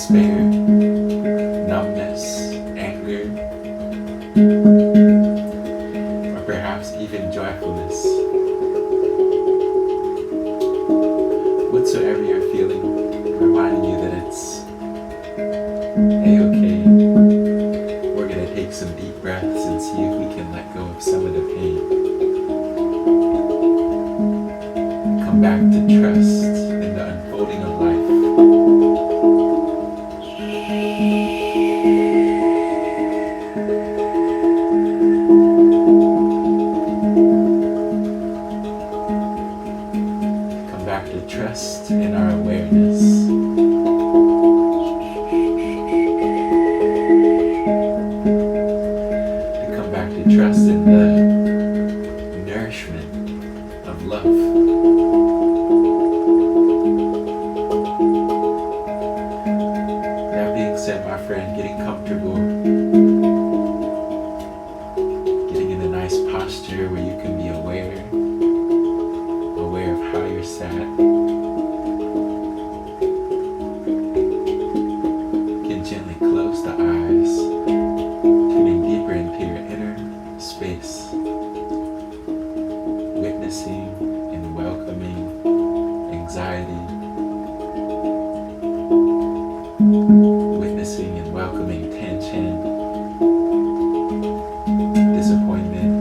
despair, numbness, anger, or perhaps even joyfulness. Whatsoever you're feeling, reminding you that it's a-okay. We're going to take some deep breaths and see if we can let go of some of the pain. Come back to trust in the unfolding of life. Come back to trust in our awareness. Trust in the nourishment of love. That being said, my friend, getting comfortable, getting in a nice posture where you can be aware of how you're sat. You can gently close the eyes, tuning deeper into your inner space, witnessing and welcoming anxiety, witnessing and welcoming tension, disappointment,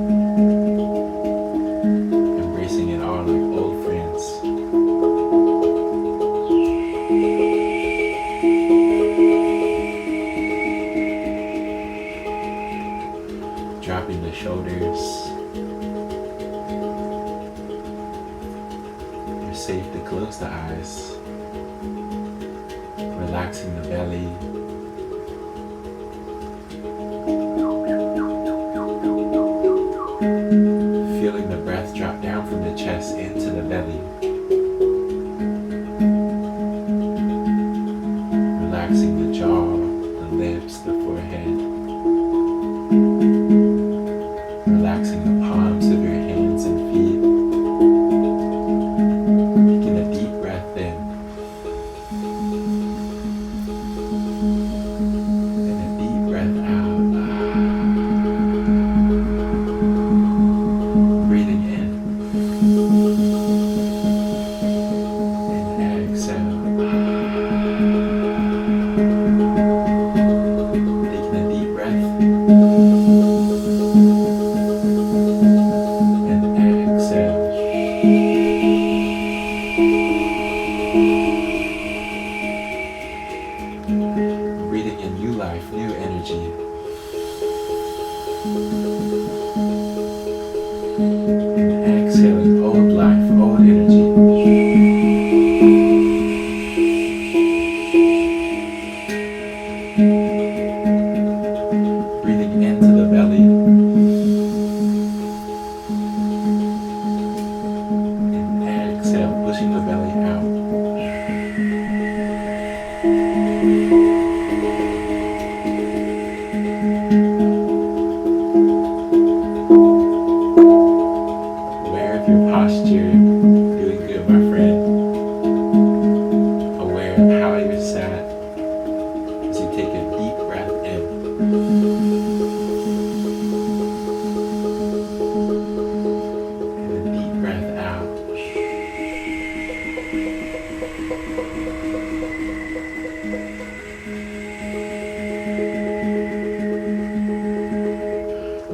embracing it all like old friends. Dropping the shoulders. You're safe to close the eyes. Relaxing the belly. Feeling the breath drop down from the chest into the belly. Relaxing the jaw, the lips, the forehead. Relaxing the palms of your hands and feet. Taking a deep breath in. And a deep breath out. Breathing in. And exhale. Taking a deep breath. Breathing in new life, new energy. And exhaling old life, old energy. Breathing into the belly. And exhale, pushing the belly out. Your posture, doing good, my friend. Aware of how you're sat as you take a deep breath in. And a deep breath out.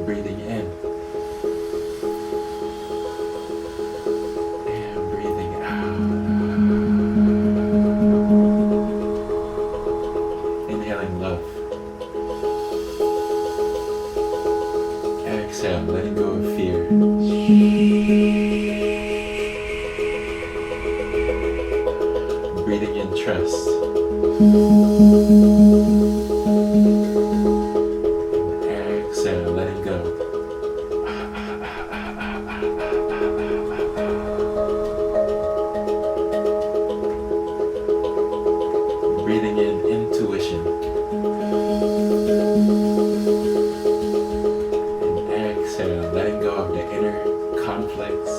Breathing in. Inhaling love. Exhale, letting go of fear. Breathing in trust. Exhale, letting go. Breathing in intuition. And exhale, letting go of the inner conflicts.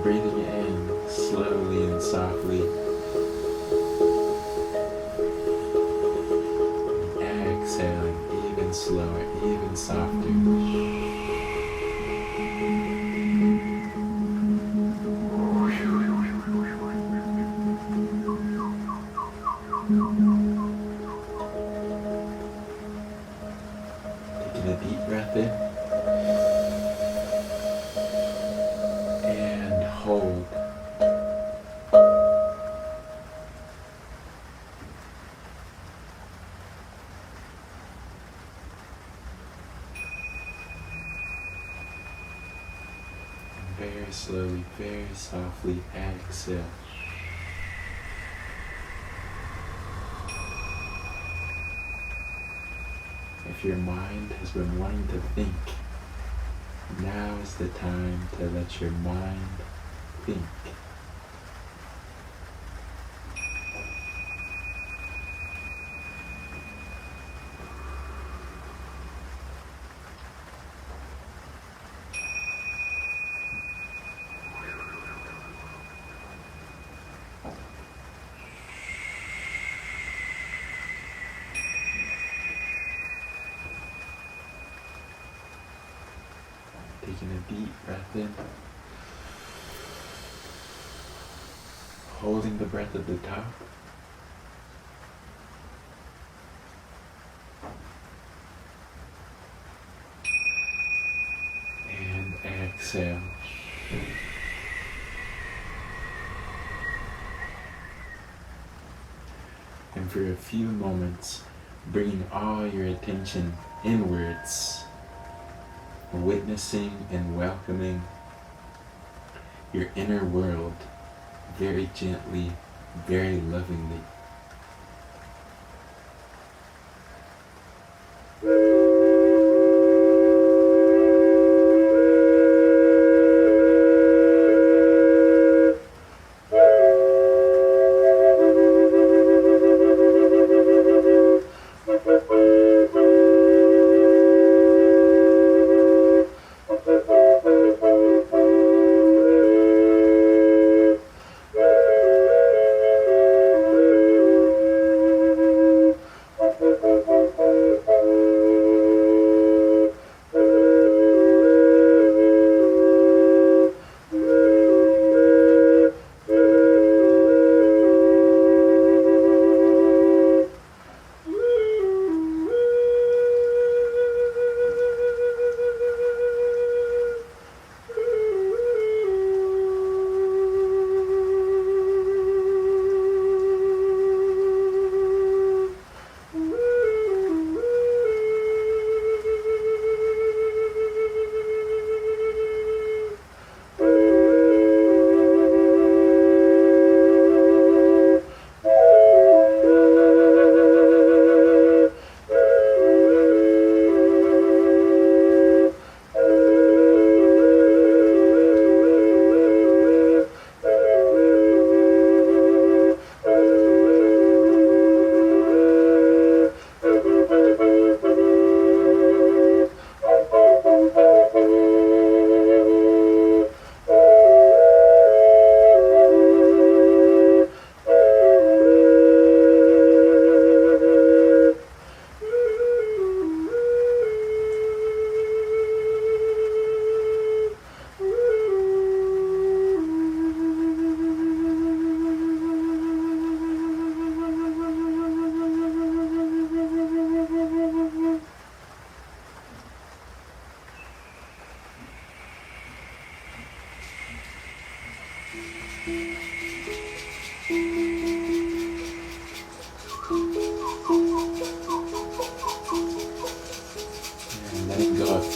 Breathing in slowly and softly. And exhaling even slower, even softer. Taking a deep breath in and hold. And very slowly, very softly exhale. If your mind has been wanting to think, now is the time to let your mind think. Taking a deep breath in, holding the breath at the top, and exhale. And for a few moments, bringing all your attention inwards, witnessing and welcoming your inner world very gently, very lovingly.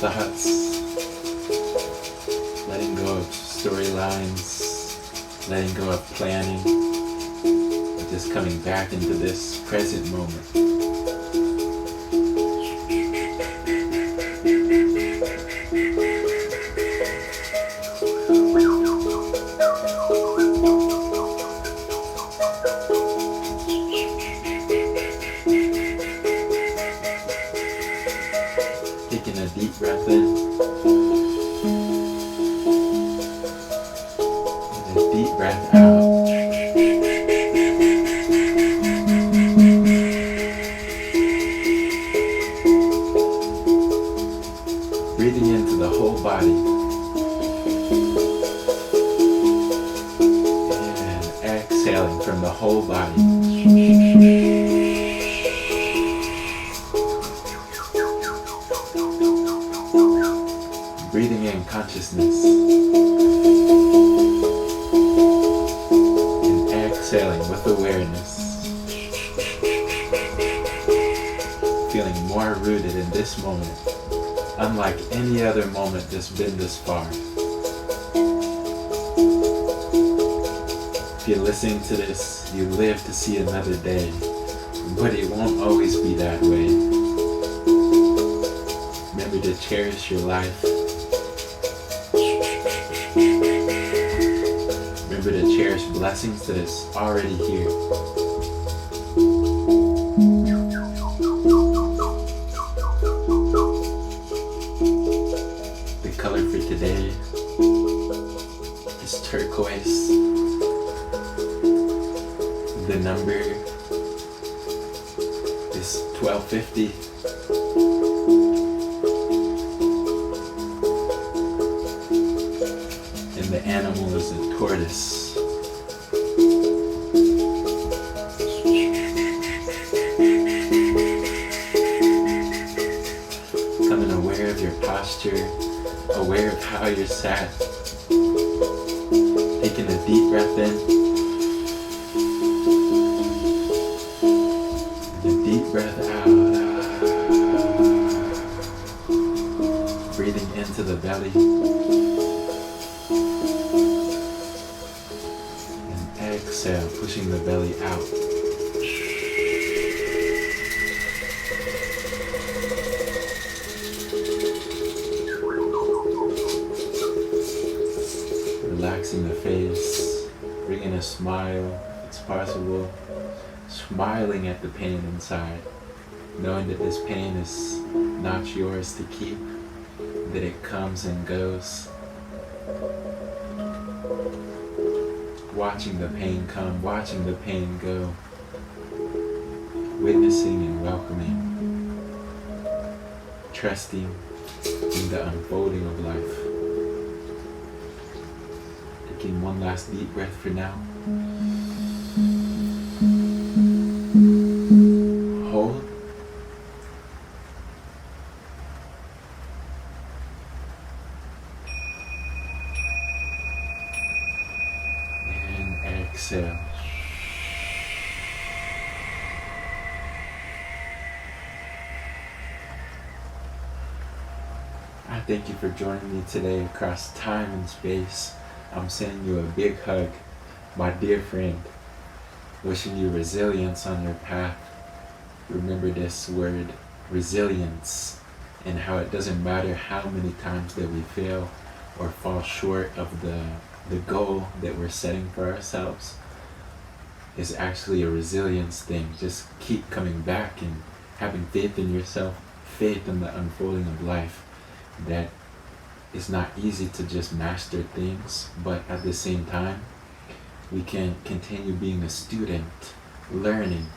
thoughts, letting go of storylines, letting go of planning, and just coming back into this present moment. Taking a deep breath in breath out. Breathing into the whole body. And exhaling from the whole body. Breathing in consciousness. And exhaling with awareness. Feeling more rooted in this moment, unlike any other moment that's been this far. If you're listening to this, you live to see another day, but it won't always be that way. Remember to cherish your life. Remember to cherish blessings that is already here. The color for today is turquoise. The number is 1250. And the animal is a tortoise. Becoming aware of your posture, aware of how you're sat. Taking a deep breath in. And a deep breath out. Breathing into the belly. Exhale, pushing the belly out. Relaxing the face, bringing a smile if it's possible. Smiling at the pain inside, knowing that this pain is not yours to keep, that it comes and goes. Watching the pain come, watching the pain go, witnessing and welcoming, trusting in the unfolding of life. Taking one last deep breath for now. Hold. Exhale. I thank you for joining me today across time and space. I'm sending you a big hug, my dear friend. Wishing you resilience on your path. Remember this word, resilience, and how it doesn't matter how many times that we fail or fall short of the goal that we're setting for ourselves. Is actually a resilience thing. Just keep coming back and having faith in yourself, faith in the unfolding of life. That it's not easy to just master things, but at the same time, we can continue being a student, learning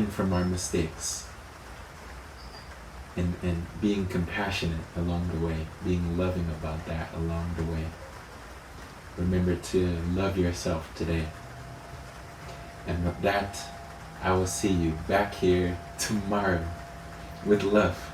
from our mistakes, and being compassionate along the way, being loving about that along the way. Remember to love yourself today. And with that, I will see you back here tomorrow with love.